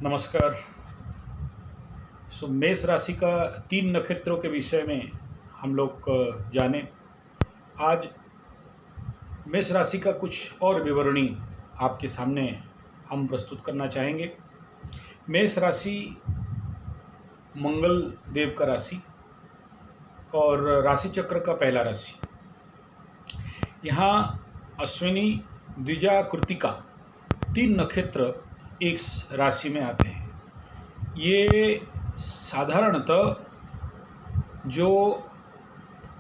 नमस्कार। मेष राशि का 3 नक्षत्रों के विषय में हम लोग जाने। आज मेष राशि का कुछ और विवरणी आपके सामने हम प्रस्तुत करना चाहेंगे। मेष राशि मंगल देव का राशि और राशि चक्र का पहला राशि। यहाँ अश्विनी, द्विजा, कृत्तिका 3 नक्षत्र इस राशि में आते हैं। ये साधारणतः जो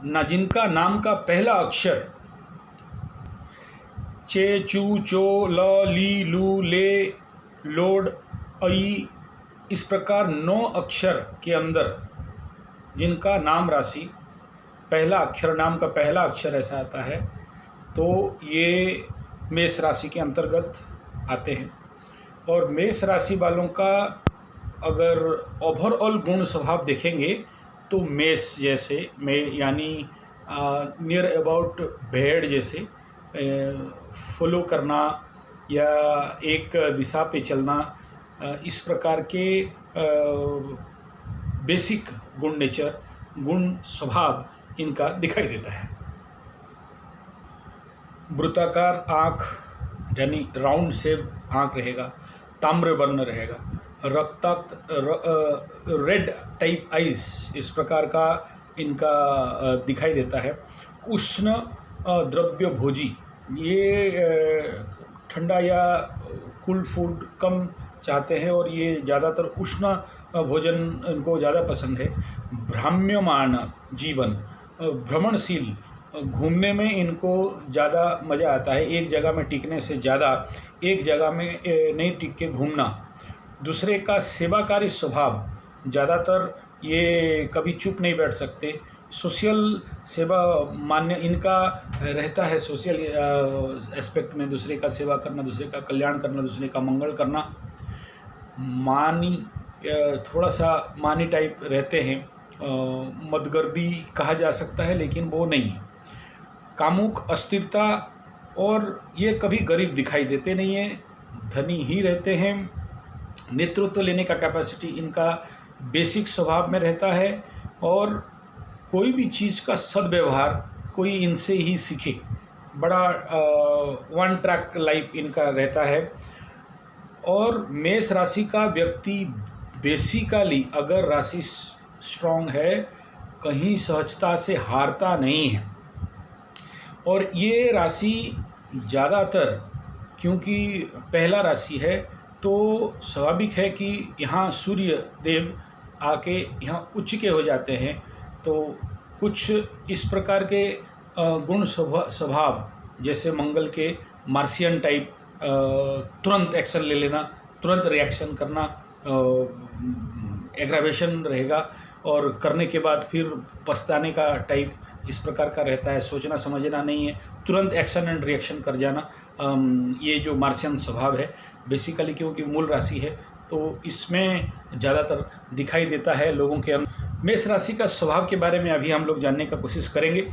जिनका नाम का पहला अक्षर चे, चू, चो, ल, ली, लू, ले, लोड, ऐ इस प्रकार 9 अक्षर के अंदर जिनका नाम राशि पहला अक्षर, नाम का पहला अक्षर ऐसा आता है, तो ये मेष राशि के अंतर्गत आते हैं। और मेष राशि वालों का अगर ओवरऑल गुण स्वभाव देखेंगे तो मेष जैसे यानी नियर अबाउट भेड़ जैसे फॉलो करना या एक दिशा पे चलना, इस प्रकार के बेसिक गुण नेचर, गुण स्वभाव इनका दिखाई देता है। वृत्ताकार आँख यानी राउंड शेप आँख रहेगा, ताम्र वर्ण रहेगा, रक्ताक्त रेड टाइप आइज इस प्रकार का इनका दिखाई देता है। उष्ण द्रव्य भोजी, ये ठंडा या कूल फूड कम चाहते हैं और ये ज़्यादातर उष्ण भोजन इनको ज़्यादा पसंद है। भ्राम्यमाण जीवन, भ्रमणशील, घूमने में इनको ज़्यादा मज़ा आता है। एक जगह में टिकने से ज़्यादा एक जगह में नहीं टिक के घूमना। दूसरे का सेवाकारी स्वभाव, ज़्यादातर ये कभी चुप नहीं बैठ सकते। सोशल सेवा मान्य इनका रहता है, सोशल एस्पेक्ट में दूसरे का सेवा करना, दूसरे का कल्याण करना, दूसरे का मंगल करना। मानी, थोड़ा सा मानी टाइप रहते हैं, मदगर्दी कहा जा सकता है लेकिन वो नहीं है। कामुक, अस्थिरता, और ये कभी गरीब दिखाई देते नहीं है, धनी ही रहते हैं। नेतृत्व लेने का कैपेसिटी इनका बेसिक स्वभाव में रहता है और कोई भी चीज़ का सद्व्यवहार कोई इनसे ही सीखे। बड़ा वन ट्रैक लाइफ इनका रहता है। और मेष राशि का व्यक्ति बेसिकली अगर राशि स्ट्रॉन्ग है, कहीं सहजता से हारता नहीं है। और ये राशि ज़्यादातर क्योंकि पहला राशि है तो स्वाभाविक है कि यहाँ सूर्य देव आके यहाँ उच्च के हो जाते हैं, तो कुछ इस प्रकार के गुण स्वभाव जैसे मंगल के मार्शियन टाइप, तुरंत एक्शन ले लेना, तुरंत रिएक्शन करना, एग्रावेशन रहेगा और करने के बाद फिर पछताने का टाइप इस प्रकार का रहता है। सोचना समझना नहीं है, तुरंत एक्शन एंड रिएक्शन कर जाना, ये जो मार्शियन स्वभाव है बेसिकली क्योंकि मूल राशि है तो इसमें ज़्यादातर दिखाई देता है लोगों के अंदर। मेष राशि का स्वभाव के बारे में अभी हम लोग जानने का कोशिश करेंगे।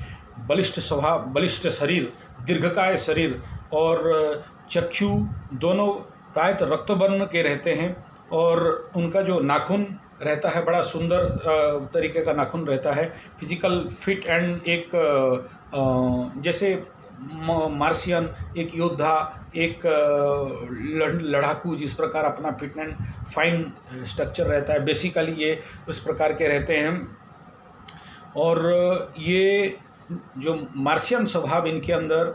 बलिष्ठ स्वभाव, बलिष्ठ शरीर, दीर्घकाय शरीर और चक्षु दोनों प्रायतः रक्तवर्ण के रहते हैं और उनका जो नाखून रहता है बड़ा सुंदर तरीके का नाखून रहता है। फिजिकल फिट एंड एक जैसे मार्शियन, एक योद्धा, एक लड़ाकू जिस प्रकार अपना फिट एंड फाइन स्ट्रक्चर रहता है, बेसिकली ये उस प्रकार के रहते हैं। और ये जो मार्शियन स्वभाव इनके अंदर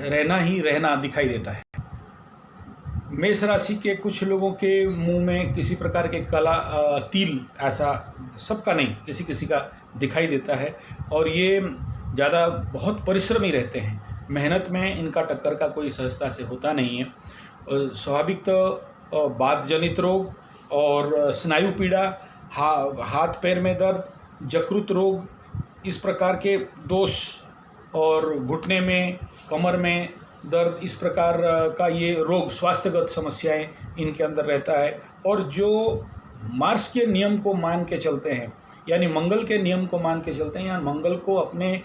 रहना ही रहना दिखाई देता है। मेष राशि के कुछ लोगों के मुंह में किसी प्रकार के कला तिल, ऐसा सबका नहीं, किसी किसी का दिखाई देता है। और ये ज़्यादा बहुत परिश्रमी रहते हैं, मेहनत में इनका टक्कर का कोई सहजता से होता नहीं है। स्वाभाविक तो वात जनित रोग और स्नायु पीड़ा, हाथ पैर में दर्द, जकृत रोग, इस प्रकार के दोष और घुटने में, कमर में दर्द, इस प्रकार का ये रोग, स्वास्थ्यगत समस्याएं इनके अंदर रहता है। और जो मार्स के नियम को मान के चलते हैं, यानी मंगल के नियम को मान के चलते हैं, या मंगल को अपने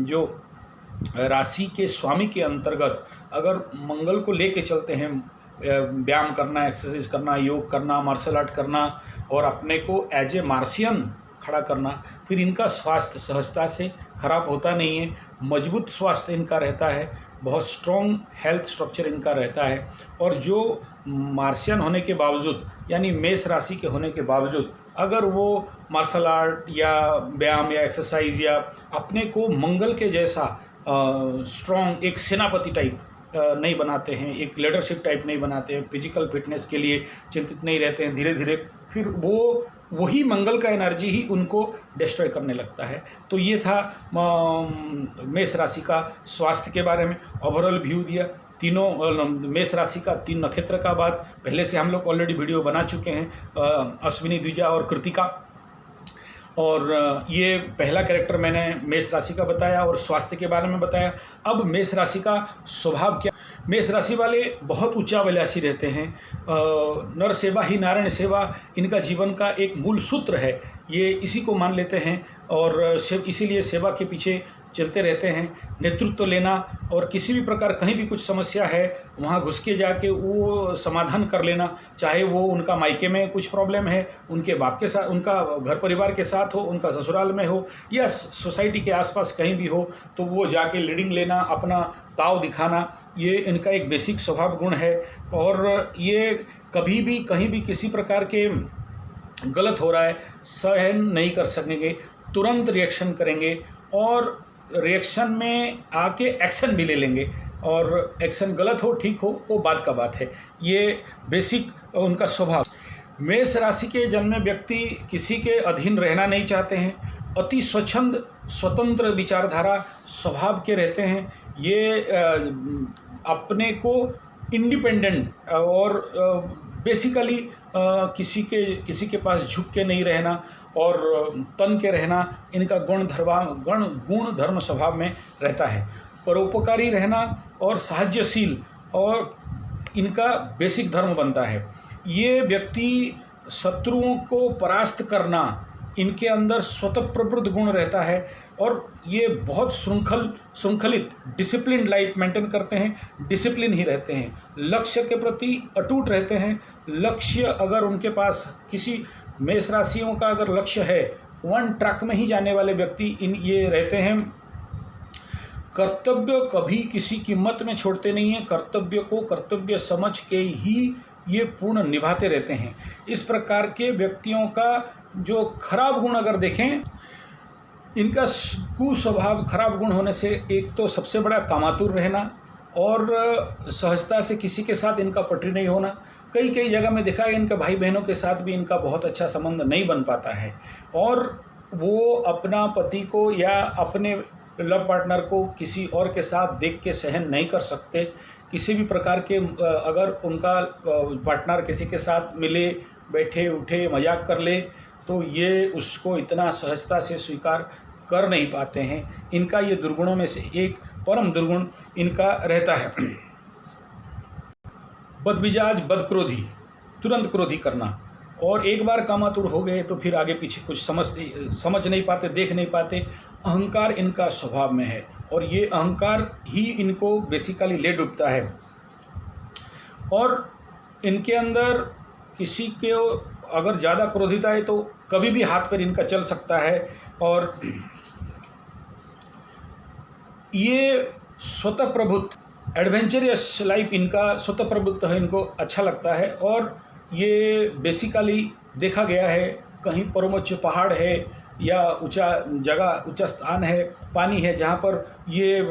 जो राशि के स्वामी के अंतर्गत अगर मंगल को लेके चलते हैं, व्यायाम करना, एक्सरसाइज करना, योग करना, मार्शल आर्ट करना और अपने को एज ए मार्शियन खड़ा करना, फिर इनका स्वास्थ्य सहजता से खराब होता नहीं है, मजबूत स्वास्थ्य इनका रहता है, बहुत स्ट्रॉन्ग हेल्थ स्ट्रक्चर इनका रहता है। और जो मार्शियन होने के बावजूद यानी मेष राशि के होने के बावजूद अगर वो मार्शल आर्ट या व्यायाम या एक्सरसाइज या अपने को मंगल के जैसा स्ट्रॉन्ग एक सेनापति टाइप नहीं बनाते हैं, एक लीडरशिप टाइप नहीं बनाते हैं, फिजिकल फिटनेस के लिए चिंतित नहीं रहते हैं, धीरे धीरे फिर वही मंगल का एनर्जी ही उनको डिस्ट्रॉय करने लगता है। तो ये था मेष राशि का स्वास्थ्य के बारे में ओवरऑल व्यू दिया। तीनों मेष राशि का 3 नक्षत्र का बात पहले से हम लोग ऑलरेडी वीडियो बना चुके हैं, अश्विनी, द्विजा और कृतिका। और ये पहला कैरेक्टर मैंने मेष राशि का बताया और स्वास्थ्य के बारे में बताया। अब मेष राशि का स्वभाव क्या। मेष राशि वाले बहुत उच्चाभिलाषी रहते हैं, नर सेवा ही नारायण सेवा इनका जीवन का एक मूल सूत्र है, ये इसी को मान लेते हैं और इसीलिए सेवा के पीछे चलते रहते हैं। नेतृत्व लेना और किसी भी प्रकार कहीं भी कुछ समस्या है वहाँ घुस के जाके वो समाधान कर लेना, चाहे वो उनका मायके में कुछ प्रॉब्लम है, उनके बाप के साथ, उनका घर परिवार के साथ हो, उनका ससुराल में हो या सोसाइटी के आसपास कहीं भी हो, तो वो जाके लीडिंग लेना, अपना ताव दिखाना, ये इनका एक बेसिक स्वभाव गुण है। और ये कभी भी कहीं भी किसी प्रकार के गलत हो रहा है सहन नहीं कर सकेंगे, तुरंत रिएक्शन करेंगे और रिएक्शन में आके एक्शन भी ले लेंगे, और एक्शन गलत हो ठीक हो वो बात का बात है, ये बेसिक उनका स्वभाव। मेष राशि के जन्मे व्यक्ति किसी के अधीन रहना नहीं चाहते हैं, अति स्वच्छंद स्वतंत्र विचारधारा स्वभाव के रहते हैं। ये अपने को इंडिपेंडेंट और बेसिकली किसी के पास झुक के नहीं रहना और तन के रहना इनका गुण धर्म स्वभाव में रहता है। परोपकारी रहना और साहाय्यशील और इनका बेसिक धर्म बनता है। ये व्यक्ति शत्रुओं को परास्त करना इनके अंदर स्वतः प्रवृत्त गुण रहता है और ये बहुत श्रृंखलित डिसिप्लिन लाइफ मेंटेन करते हैं, डिसिप्लिन ही रहते हैं, लक्ष्य के प्रति अटूट रहते हैं। लक्ष्य अगर उनके पास किसी मेष राशियों का अगर लक्ष्य है, वन ट्रैक में ही जाने वाले व्यक्ति ये रहते हैं। कर्तव्य कभी किसी कीमत में छोड़ते नहीं हैं, कर्तव्य को कर्तव्य समझ के ही ये पूर्ण निभाते रहते हैं। इस प्रकार के व्यक्तियों का जो खराब गुण अगर देखें, इनका कुस्वभाव खराब गुण होने से एक तो सबसे बड़ा कामातुर रहना और सहजता से किसी के साथ इनका पटरी नहीं होना। कई जगह में देखा है इनके भाई बहनों के साथ भी इनका बहुत अच्छा संबंध नहीं बन पाता है और वो अपना पति को या अपने लव पार्टनर को किसी और के साथ देख के सहन नहीं कर सकते। किसी भी प्रकार के अगर उनका पार्टनर किसी के साथ मिले, बैठे उठे, मजाक कर ले तो ये उसको इतना सहजता से स्वीकार कर नहीं पाते हैं। इनका ये दुर्गुणों में से एक परम दुर्गुण इनका रहता है बदमिजाज, बदक्रोधी, तुरंत क्रोधी करना। और एक बार कामातुर हो गए तो फिर आगे पीछे कुछ समझ नहीं पाते, देख नहीं पाते। अहंकार इनका स्वभाव में है और ये अहंकार ही इनको बेसिकली ले डूबता है। और इनके अंदर किसी के अगर ज़्यादा क्रोधिता है तो कभी भी हाथ पैर इनका चल सकता है। और ये स्वतः प्रभुत्व, एडवेंचरस लाइफ इनका स्वतः प्रभुत्व है, इनको अच्छा लगता है। और ये बेसिकली देखा गया है कहीं परम उच्च पहाड़ है या ऊंचा जगह, ऊंचा स्थान है, पानी है, जहाँ पर ये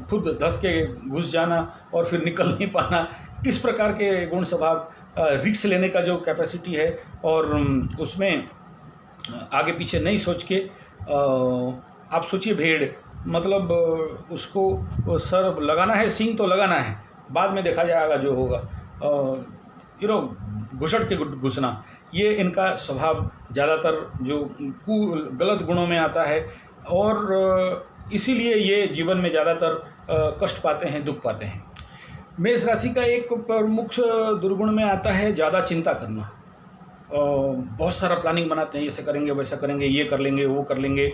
खुद धंस के घुस जाना और फिर निकल नहीं पाना, इस प्रकार के गुण स्वभाव, रिस्क लेने का जो कैपेसिटी है और उसमें आगे पीछे नहीं सोच के, आप सोचिए भेड़, मतलब उसको सर लगाना है, सींग तो लगाना है, बाद में देखा जाएगा जो होगा, घुसट के घुसना, ये इनका स्वभाव ज़्यादातर जो गलत गुणों में आता है। और इसीलिए ये जीवन में ज़्यादातर कष्ट पाते हैं, दुख पाते हैं। मेष राशि का एक प्रमुख दुर्गुण में आता है ज़्यादा चिंता करना। बहुत सारा प्लानिंग बनाते हैं, ऐसे करेंगे, वैसा करेंगे, ये कर लेंगे, वो कर लेंगे,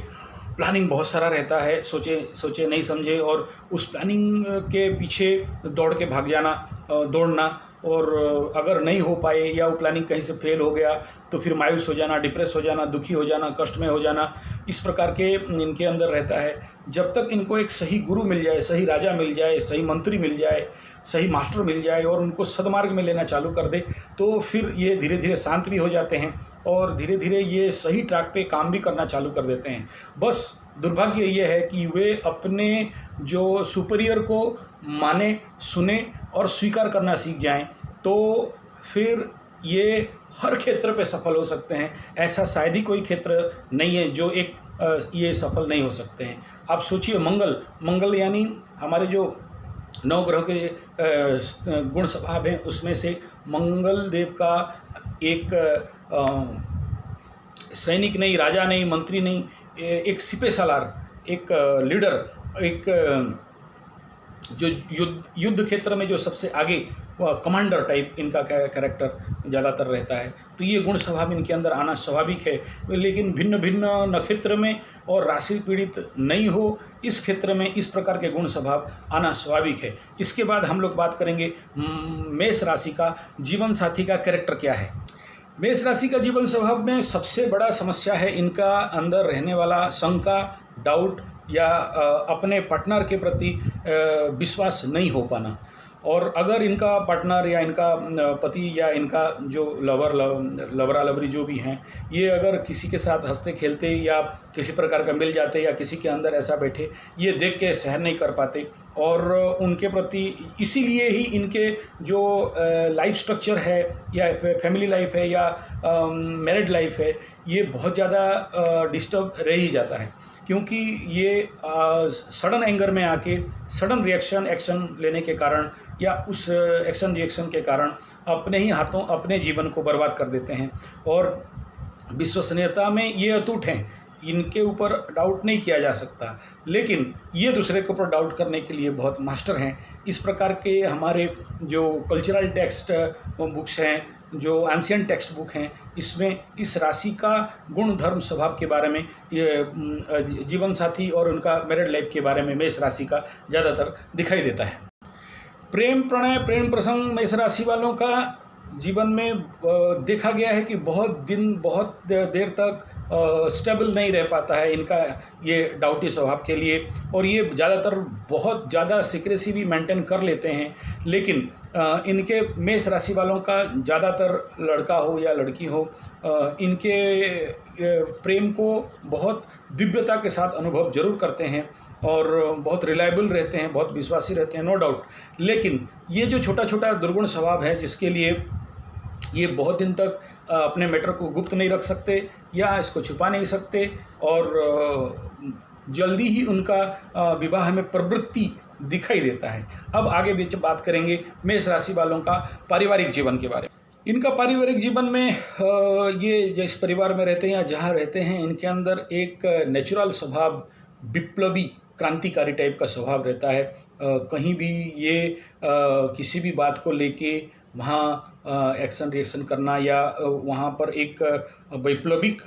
प्लानिंग बहुत सारा रहता है, सोचे सोचे नहीं समझे, और उस प्लानिंग के पीछे दौड़ के भाग जाना, दौड़ना, और अगर नहीं हो पाए या वो प्लानिंग कहीं से फेल हो गया तो फिर मायूस हो जाना, डिप्रेस हो जाना, दुखी हो जाना, कष्ट में हो जाना, इस प्रकार के इनके अंदर रहता है। जब तक इनको एक सही गुरु मिल जाए, सही राजा मिल जाए, सही मंत्री मिल जाए, सही मास्टर मिल जाए और उनको सदमार्ग में लेना चालू कर दे, तो फिर ये धीरे धीरे शांत भी हो जाते हैं और धीरे धीरे ये सही ट्रैक पे काम भी करना चालू कर देते हैं। बस दुर्भाग्य ये है कि वे अपने जो सुपीरियर को माने, सुने और स्वीकार करना सीख जाएं, तो फिर ये हर क्षेत्र पे सफल हो सकते हैं। ऐसा शायद ही कोई क्षेत्र नहीं है जो ये सफल नहीं हो सकते हैं। आप सोचिए, मंगल यानी हमारे जो नवग्रह के गुण स्वभाव हैं, उसमें से मंगल देव का एक सैनिक नहीं, राजा नहीं, मंत्री नहीं, एक सिपह सालार, एक लीडर, एक जो युद्ध क्षेत्र में जो सबसे आगे कमांडर टाइप इनका कैरेक्टर ज़्यादातर रहता है। तो ये गुण स्वभाव इनके अंदर आना स्वाभाविक है, लेकिन भिन्न भिन्न नक्षत्र में और राशि पीड़ित नहीं हो, इस क्षेत्र में इस प्रकार के गुण स्वभाव आना स्वाभाविक है। इसके बाद हम लोग बात करेंगे मेष राशि का जीवन साथी का कैरेक्टर क्या है। मेष राशि का जीवन स्वभाव में सबसे बड़ा समस्या है इनका अंदर रहने वाला शंका, डाउट या अपने पार्टनर के प्रति विश्वास नहीं हो पाना। और अगर इनका पार्टनर या इनका पति या इनका जो लवरा लवरी जो भी हैं, ये अगर किसी के साथ हंसते खेलते या किसी प्रकार का मिल जाते या किसी के अंदर ऐसा बैठे, ये देख के सहन नहीं कर पाते और उनके प्रति इसीलिए ही इनके जो लाइफ स्ट्रक्चर है या फैमिली लाइफ है या मैरिड लाइफ है, ये बहुत ज़्यादा डिस्टर्ब रह ही जाता है, क्योंकि ये सडन एंगर में आके सडन रिएक्शन एक्शन लेने के कारण या उस एक्शन रिएक्शन के कारण अपने ही हाथों अपने जीवन को बर्बाद कर देते हैं। और विश्वसनीयता में ये अटूट हैं, इनके ऊपर डाउट नहीं किया जा सकता, लेकिन ये दूसरे के ऊपर डाउट करने के लिए बहुत मास्टर हैं। इस प्रकार के हमारे जो कल्चरल टेक्स्ट बुक्स हैं, जो एंशिएंट टेक्स्ट बुक हैं, इसमें इस राशि का गुण धर्म स्वभाव के बारे में, ये जीवन साथी और उनका मैरिड लाइफ के बारे में मेष राशि का ज़्यादातर दिखाई देता है। प्रेम प्रणय प्रेम प्रसंग मेष राशि वालों का जीवन में देखा गया है कि बहुत देर तक स्टेबल नहीं रह पाता है इनका ये डाउटी स्वभाव के लिए, और ये ज़्यादातर बहुत ज़्यादा सीक्रेसी भी मेंटेन कर लेते हैं। लेकिन इनके मेष राशि वालों का ज़्यादातर लड़का हो या लड़की हो, इनके प्रेम को बहुत दिव्यता के साथ अनुभव जरूर करते हैं और बहुत रिलायबल रहते हैं, बहुत विश्वासी रहते हैं, नो डाउट। लेकिन ये जो छोटा छोटा दुर्गुण स्वभाव है, जिसके लिए ये बहुत दिन तक अपने मैटर को गुप्त नहीं रख सकते या इसको छुपा नहीं सकते, और जल्दी ही उनका विवाह में प्रवृत्ति दिखाई देता है। अब आगे बीच बात करेंगे मेष राशि वालों का पारिवारिक जीवन के बारे में। इनका पारिवारिक जीवन में ये जिस परिवार में रहते हैं या जहाँ रहते हैं, इनके अंदर एक नेचुरल स्वभाव, विप्लवी क्रांतिकारी टाइप का स्वभाव रहता है। कहीं भी ये किसी भी बात को लेके वहाँ एक्शन रिएक्शन करना या वहाँ पर एक वैप्लविक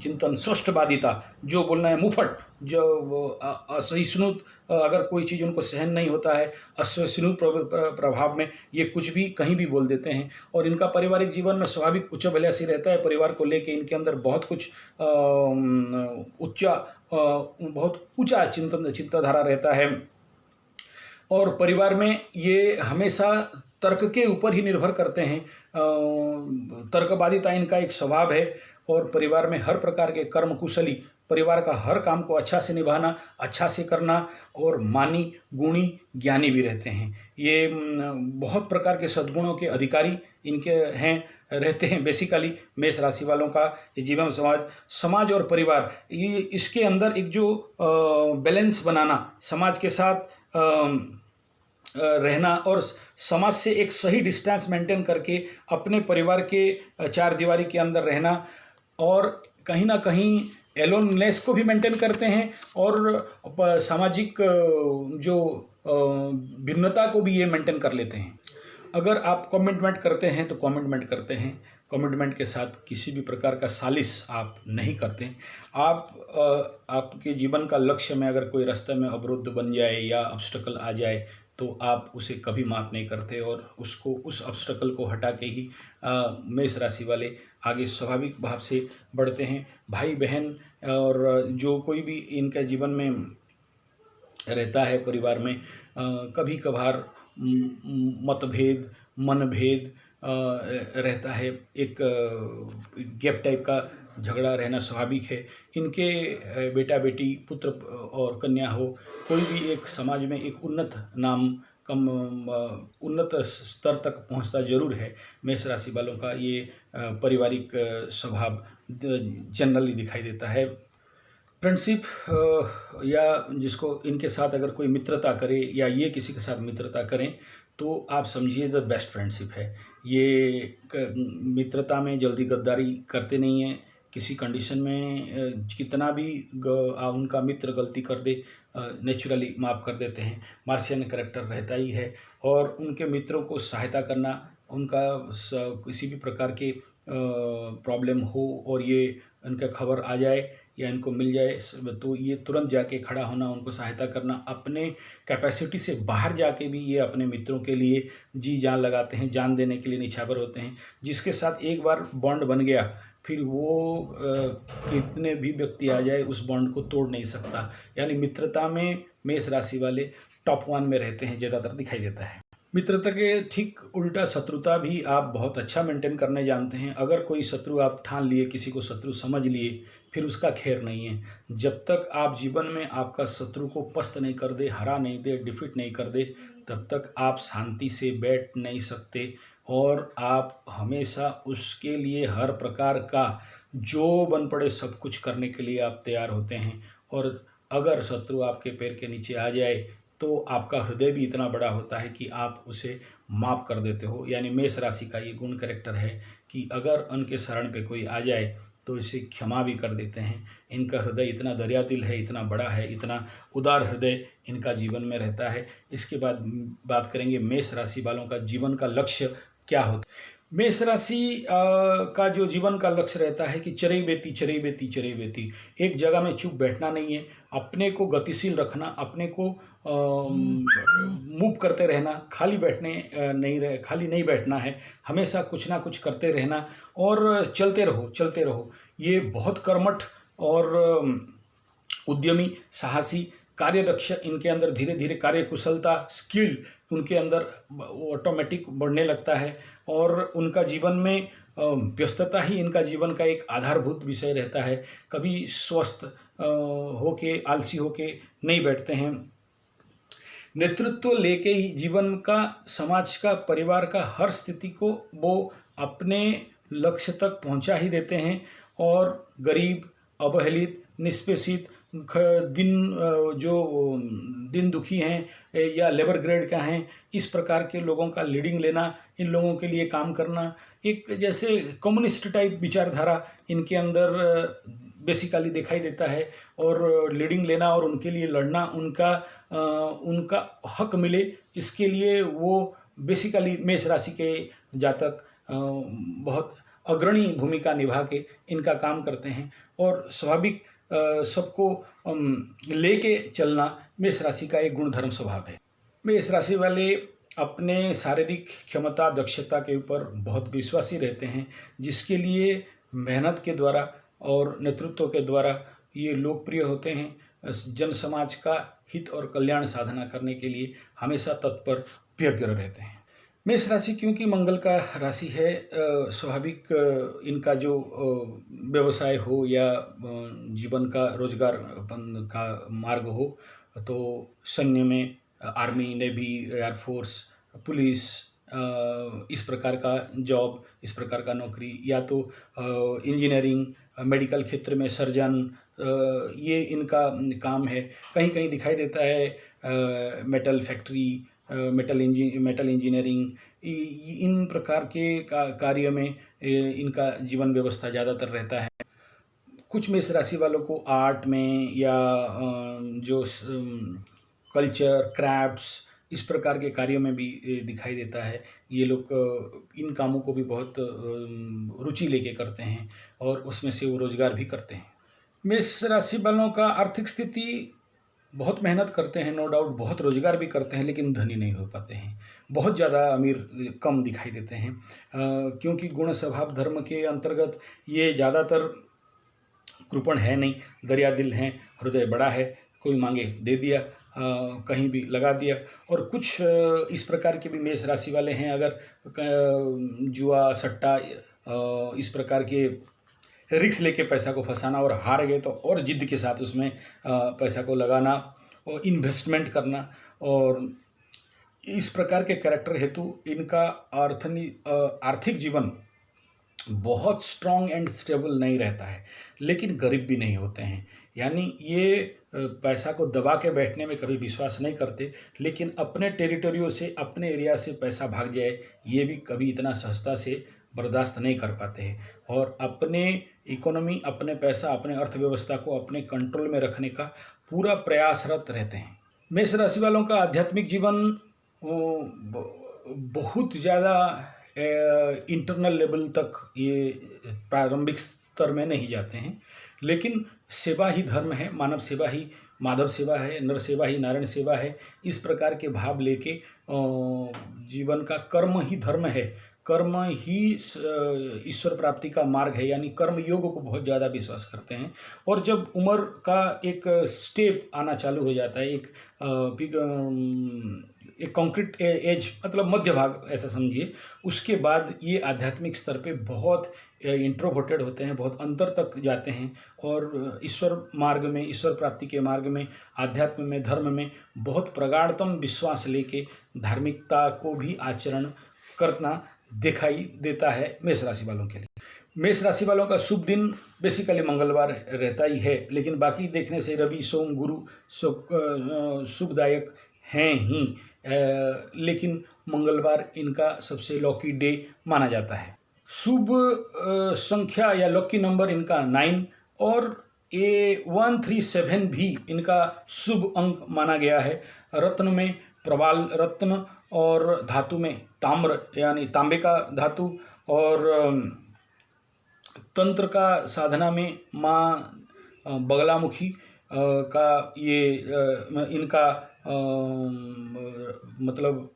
चिंतन, स्पष्टवादिता, जो बोलना है मुफट, जो असहिष्णुत, अगर कोई चीज़ उनको सहन नहीं होता है, असहिष्णुत प्रभाव में ये कुछ भी कहीं भी बोल देते हैं। और इनका पारिवारिक जीवन में स्वाभाविक उच्च अभिलाषी रहता है। परिवार को लेके इनके अंदर बहुत कुछ बहुत ऊंचा चिंताधारा रहता है, और परिवार में ये हमेशा तर्क के ऊपर ही निर्भर करते हैं। तर्कवादिता इनका एक स्वभाव है, और परिवार में हर प्रकार के कर्म कुशली, परिवार का हर काम को अच्छा से निभाना, अच्छा से करना, और मानी, गुणी, ज्ञानी भी रहते हैं। ये बहुत प्रकार के सद्गुणों के अधिकारी इनके रहते हैं। बेसिकली मेष राशि वालों का ये जीवन समाज और परिवार, ये इसके अंदर एक जो बैलेंस बनाना, समाज के साथ रहना और समाज से एक सही डिस्टेंस मेंटेन करके अपने परिवार के चार दीवारी के अंदर रहना, और कहीं ना कहीं एलोननेस को भी मेंटेन करते हैं, और सामाजिक जो भिन्नता को भी ये मेंटेन कर लेते हैं। अगर आप कमिटमेंट करते हैं तो कमिटमेंट करते हैं, कमिटमेंट के साथ किसी भी प्रकार का सालिश आप नहीं करते। आपके जीवन का लक्ष्य में अगर कोई रास्ते में अवरुद्ध बन जाए या ऑब्स्टेकल आ जाए तो आप उसे कभी माफ़ नहीं करते और उस ऑब्स्टेकल को हटा के ही मेष राशि वाले आगे स्वाभाविक भाव से बढ़ते हैं। भाई बहन और जो कोई भी इनके जीवन में रहता है परिवार में, कभी कभार मतभेद, मनभेद रहता है। एक गैप टाइप का झगड़ा रहना स्वाभाविक है। इनके बेटा बेटी, पुत्र और कन्या हो, कोई भी एक समाज में एक उन्नत नाम उन्नत स्तर तक पहुंचता जरूर है। मेष राशि वालों का ये पारिवारिक स्वभाव जनरली दिखाई देता है। फ्रेंडशिप या जिसको इनके साथ अगर कोई मित्रता करे या ये किसी के साथ मित्रता करें तो आप समझिए द बेस्ट फ्रेंडशिप है। ये मित्रता में जल्दी गद्दारी करते नहीं हैं। किसी कंडीशन में कितना भी उनका मित्र गलती कर दे नेचुरली माफ़ कर देते हैं। मार्शियन कैरेक्टर रहता ही है और उनके मित्रों को सहायता करना, उनका किसी भी प्रकार के प्रॉब्लम हो और ये उनका खबर आ जाए या इनको मिल जाए तो ये तुरंत जाके खड़ा होना, उनको सहायता करना, अपने कैपेसिटी से बाहर जाके भी ये अपने मित्रों के लिए जी जान लगाते हैं, जान देने के लिए निछावर होते हैं। जिसके साथ एक बार बॉन्ड बन गया फिर वो कितने भी व्यक्ति आ जाए उस बॉन्ड को तोड़ नहीं सकता। यानी मित्रता में मेष राशि वाले टॉप 1 में रहते हैं, ज़्यादातर दिखाई देता है। मित्रता के ठीक उल्टा शत्रुता भी आप बहुत अच्छा मेंटेन करने जानते हैं। अगर कोई शत्रु आप ठान लिए, किसी को शत्रु समझ लिए, फिर उसका खैर नहीं है। जब तक आप जीवन में आपका शत्रु को पस्त नहीं कर दे, हरा नहीं दे, डिफीट नहीं कर दे, तब तक आप शांति से बैठ नहीं सकते और आप हमेशा उसके लिए हर प्रकार का जो बन पड़े सब कुछ करने के लिए आप तैयार होते हैं। और अगर शत्रु आपके पैर के नीचे आ जाए तो आपका हृदय भी इतना बड़ा होता है कि आप उसे माफ़ कर देते हो। यानी मेष राशि का ये गुण कैरेक्टर है कि अगर उनके शरण पे कोई आ जाए तो इसे क्षमा भी कर देते हैं। इनका हृदय इतना दरिया दिल है, इतना बड़ा है, इतना उदार हृदय इनका जीवन में रहता है। इसके बाद बात करेंगे मेष राशि वालों का जीवन का लक्ष्य क्या होता है। मेष राशि का जो जीवन का लक्ष्य रहता है कि चरई बेती चरई बेती चरई बेती, एक जगह में चुप बैठना नहीं है, अपने को गतिशील रखना, अपने को मूव करते रहना, खाली नहीं बैठना है, हमेशा कुछ ना कुछ करते रहना और चलते रहो। ये बहुत कर्मठ और उद्यमी, साहसी, कार्यदक्ष, इनके अंदर धीरे धीरे कार्यकुशलता, स्किल उनके अंदर ऑटोमेटिक बढ़ने लगता है और उनका जीवन में व्यस्तता ही इनका जीवन का एक आधारभूत विषय रहता है। कभी स्वस्थ होके, आलसी होके नहीं बैठते हैं। नेतृत्व लेके ही जीवन का, समाज का, परिवार का हर स्थिति को वो अपने लक्ष्य तक पहुंचा ही देते हैं और गरीब, अवहेलित, निष्पेषित, दिन दुखी हैं या लेबर ग्रेड का हैं, इस प्रकार के लोगों का लीडिंग लेना, इन लोगों के लिए काम करना, एक जैसे कम्युनिस्ट टाइप विचारधारा इनके अंदर बेसिकली दिखाई देता है और लीडिंग लेना और उनके लिए लड़ना, उनका हक मिले, इसके लिए वो बेसिकली मेष राशि के जातक बहुत अग्रणी भूमिका निभा के इनका काम करते हैं और स्वाभाविक सबको लेके चलना मेष राशि का एक गुणधर्म स्वभाव है। मेष राशि वाले अपने शारीरिक क्षमता, दक्षता के ऊपर बहुत विश्वासी रहते हैं, जिसके लिए मेहनत के द्वारा और नेतृत्व के द्वारा ये लोकप्रिय होते हैं। जन समाज का हित और कल्याण साधना करने के लिए हमेशा तत्पर, व्यग्र रहते हैं। मेष राशि क्योंकि मंगल का राशि है, स्वाभाविक इनका जो व्यवसाय हो या जीवन का रोजगार का मार्ग हो तो सैन्य में, आर्मी, नेवी, एयरफोर्स, पुलिस, इस प्रकार का जॉब, इस प्रकार का नौकरी, या तो इंजीनियरिंग, मेडिकल क्षेत्र में सर्जन, ये इनका काम है। कहीं कहीं दिखाई देता है मेटल फैक्ट्री, मेटल इंजीनियरिंग, इन प्रकार के कार्य में इनका जीवन व्यवस्था ज़्यादातर रहता है। कुछ मेष राशि वालों को आर्ट में या जो कल्चर, क्राफ्ट्स, इस प्रकार के कार्यों में भी दिखाई देता है। ये लोग इन कामों को भी बहुत रुचि लेके करते हैं और उसमें से वो रोजगार भी करते हैं। मेष राशि वालों का आर्थिक स्थिति बहुत मेहनत करते हैं, नो डाउट, बहुत रोजगार भी करते हैं, लेकिन धनी नहीं हो पाते हैं। बहुत ज़्यादा अमीर कम दिखाई देते हैं, क्योंकि गुण स्वभाव धर्म के अंतर्गत ये ज़्यादातर कृपण है नहीं, दरिया दिल हैं, हृदय बड़ा है, कोई मांगे दे दिया, कहीं भी लगा दिया। और कुछ इस प्रकार के भी मेष राशि वाले हैं, अगर जुआ सट्टा इस प्रकार के रिक्स लेके पैसा को फंसाना और हार गए तो और जिद्द के साथ उसमें पैसा को लगाना और इन्वेस्टमेंट करना, और इस प्रकार के कैरेक्टर हेतु इनका आर्थिक जीवन बहुत स्ट्रॉन्ग एंड स्टेबल नहीं रहता है, लेकिन गरीब भी नहीं होते हैं। यानी ये पैसा को दबा के बैठने में कभी विश्वास नहीं करते, लेकिन अपने टेरिटोरियो से, अपने एरिया से पैसा भाग जाए ये भी कभी इतना सस्ता से बर्दाश्त नहीं कर पाते हैं, और अपने इकोनॉमी, अपने पैसा, अपने अर्थव्यवस्था को अपने कंट्रोल में रखने का पूरा प्रयासरत रहते हैं। मेष राशि वालों का आध्यात्मिक जीवन बहुत ज़्यादा इंटरनल लेवल तक ये प्रारंभिक स्तर में नहीं जाते हैं, लेकिन सेवा ही धर्म है, मानव सेवा ही माधव सेवा है, नर सेवा ही नारायण सेवा है। इस प्रकार के भाव लेके जीवन का कर्म ही धर्म है, कर्म ही ईश्वर प्राप्ति का मार्ग है, यानी कर्म योग को बहुत ज़्यादा विश्वास करते हैं। और जब उम्र का एक स्टेप आना चालू हो जाता है, एक कॉन्क्रीट एज, मतलब मध्य भाग ऐसा समझिए, उसके बाद ये आध्यात्मिक स्तर पे बहुत इंट्रोवर्टेड होते हैं, बहुत अंतर तक जाते हैं, और ईश्वर मार्ग में, ईश्वर प्राप्ति के मार्ग में, आध्यात्म में, धर्म में बहुत प्रगाढ़तम विश्वास लेके धार्मिकता को भी आचरण करना दिखाई देता है मेष राशि वालों के लिए। मेष राशि वालों का शुभ दिन बेसिकली मंगलवार रहता ही है, लेकिन बाकी देखने से रवि, सोम, गुरु शुभदायक हैं ही, लेकिन मंगलवार इनका सबसे लॉकी डे माना जाता है। शुभ संख्या या लॉकी नंबर इनका 9 और 137 भी इनका शुभ अंक माना गया है। रत्न में प्रवाल रत्न और धातु में ताम्र यानी तांबे का धातु, और तंत्र का साधना में माँ बगलामुखी का ये इनका मतलब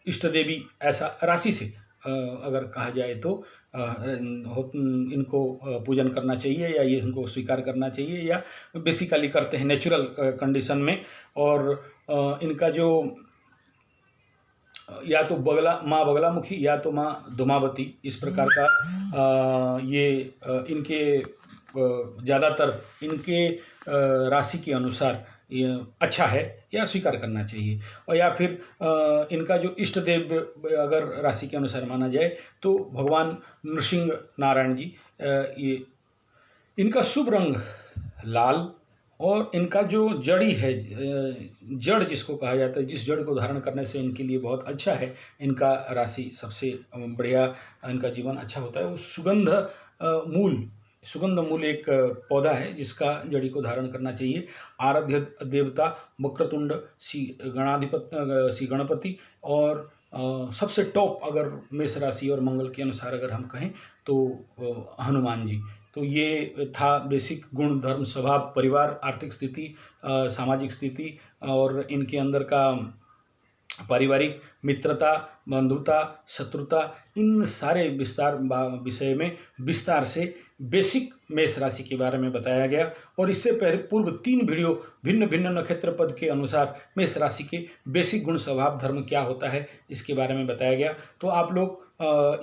इष्ट देवी ऐसा राशि से अगर कहा जाए तो इनको पूजन करना चाहिए, या ये इनको स्वीकार करना चाहिए, या बेसिकली करते हैं नेचुरल कंडीशन में। और इनका जो या तो माँ बगलामुखी या तो माँ धूमावती, इस प्रकार का ये इनके ज़्यादातर इनके राशि के अनुसार ये अच्छा है या स्वीकार करना चाहिए। और या फिर इनका जो इष्ट देव अगर राशि के अनुसार माना जाए तो भगवान नृसिंह नारायण जी, ये इनका शुभ रंग लाल, और इनका जो जड़ी है, जड़ जिसको कहा जाता है, जिस जड़ को धारण करने से इनके लिए बहुत अच्छा है, इनका राशि सबसे बढ़िया, इनका जीवन अच्छा होता है, वो सुगंध मूल एक पौधा है जिसका जड़ी को धारण करना चाहिए। आराध्य देवता वक्रतुंड श्री गणपति, और सबसे टॉप अगर मेष राशि और मंगल के अनुसार अगर हम कहें तो हनुमान जी। तो ये था बेसिक गुण, धर्म, स्वभाव, परिवार, आर्थिक स्थिति, सामाजिक स्थिति, और इनके अंदर का पारिवारिक, मित्रता, बंधुता, शत्रुता, इन सारे विषय में विस्तार से बेसिक मेष राशि के बारे में बताया गया। और इससे पूर्व 3 वीडियो भिन्न भिन्न नक्षत्र पद के अनुसार मेष राशि के बेसिक गुण, स्वभाव, धर्म क्या होता है इसके बारे में बताया गया। तो आप लोग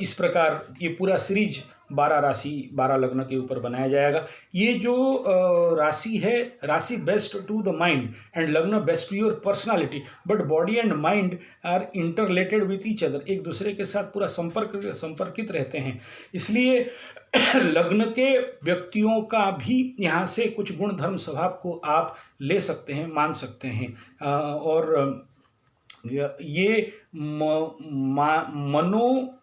इस प्रकार ये पूरा सीरीज 12 राशि 12 लग्न के ऊपर बनाया जाएगा। ये जो राशि है, राशि best to the mind and लग्न best to your personality, but body and mind are interrelated with each other, एक दूसरे के साथ पूरा संपर्कित रहते हैं। इसलिए लग्न के व्यक्तियों का भी यहाँ से कुछ गुण, धर्म, स्वभाव को आप ले सकते हैं, मान सकते हैं, और ये मनो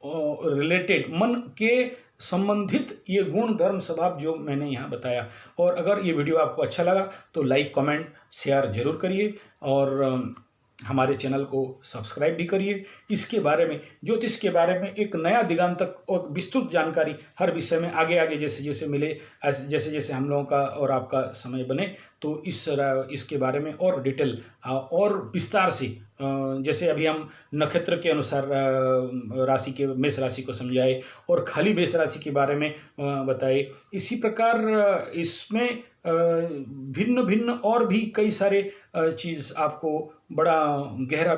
रिलेटेड, मन के संबंधित ये गुण, धर्म, स्वभाव जो मैंने यहाँ बताया। और अगर ये वीडियो आपको अच्छा लगा तो लाइक, कमेंट, शेयर जरूर करिए, और हमारे चैनल को सब्सक्राइब भी करिए। इसके बारे में, ज्योतिष के बारे में एक नया दिगांतक और विस्तृत जानकारी हर विषय में आगे आगे जैसे जैसे मिले, जैसे जैसे हम लोगों का और आपका समय बने, तो इसके बारे में और डिटेल और विस्तार से, जैसे अभी हम नक्षत्र के अनुसार राशि के, मेष राशि को समझाए और खाली मेष राशि के बारे में बताए, इसी प्रकार इसमें भिन्न भिन्न और भी कई सारे चीज़ आपको बड़ा गहरा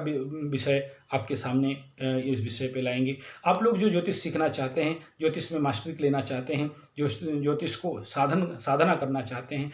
विषय आपके सामने इस विषय पे लाएंगे। आप लोग जो ज्योतिष सीखना चाहते हैं, ज्योतिष में मास्टरी लेना चाहते हैं, जो ज्योतिष को साधना करना चाहते हैं,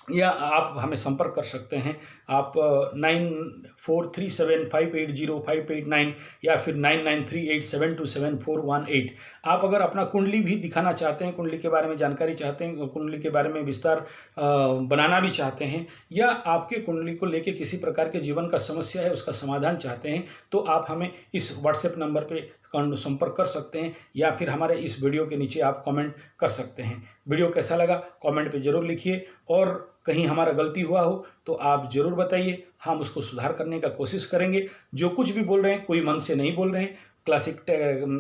या आप हमें संपर्क कर सकते हैं। आप 9437580589 या फिर 9938727418। आप अगर अपना कुंडली भी दिखाना चाहते हैं, कुंडली के बारे में जानकारी चाहते हैं, कुंडली के बारे में विस्तार बनाना भी चाहते हैं, या आपके कुंडली को लेके किसी प्रकार के जीवन का समस्या है उसका समाधान चाहते हैं, तो आप हमें इस व्हाट्सएप नंबर पे संपर्क कर सकते हैं, या फिर हमारे इस वीडियो के नीचे आप कमेंट कर सकते हैं। वीडियो कैसा लगा कमेंट पे ज़रूर लिखिए, और कहीं हमारा गलती हुआ हो तो आप ज़रूर बताइए, हम उसको सुधार करने का कोशिश करेंगे। जो कुछ भी बोल रहे हैं कोई मन से नहीं बोल रहे हैं।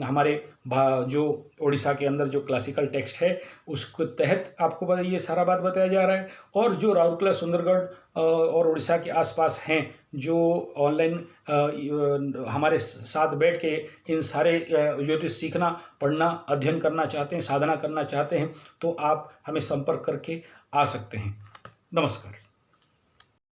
हमारे जो उड़ीसा के अंदर जो क्लासिकल टेक्स्ट है उसके तहत आपको ये सारा बात बताया जा रहा है। और जो राउरकेला, सुंदरगढ़ और उड़ीसा के आसपास हैं, जो ऑनलाइन हमारे साथ बैठ के इन सारे ज्योतिष सीखना, पढ़ना, अध्ययन करना चाहते हैं, साधना करना चाहते हैं, तो आप हमें संपर्क करके आ सकते हैं। नमस्कार।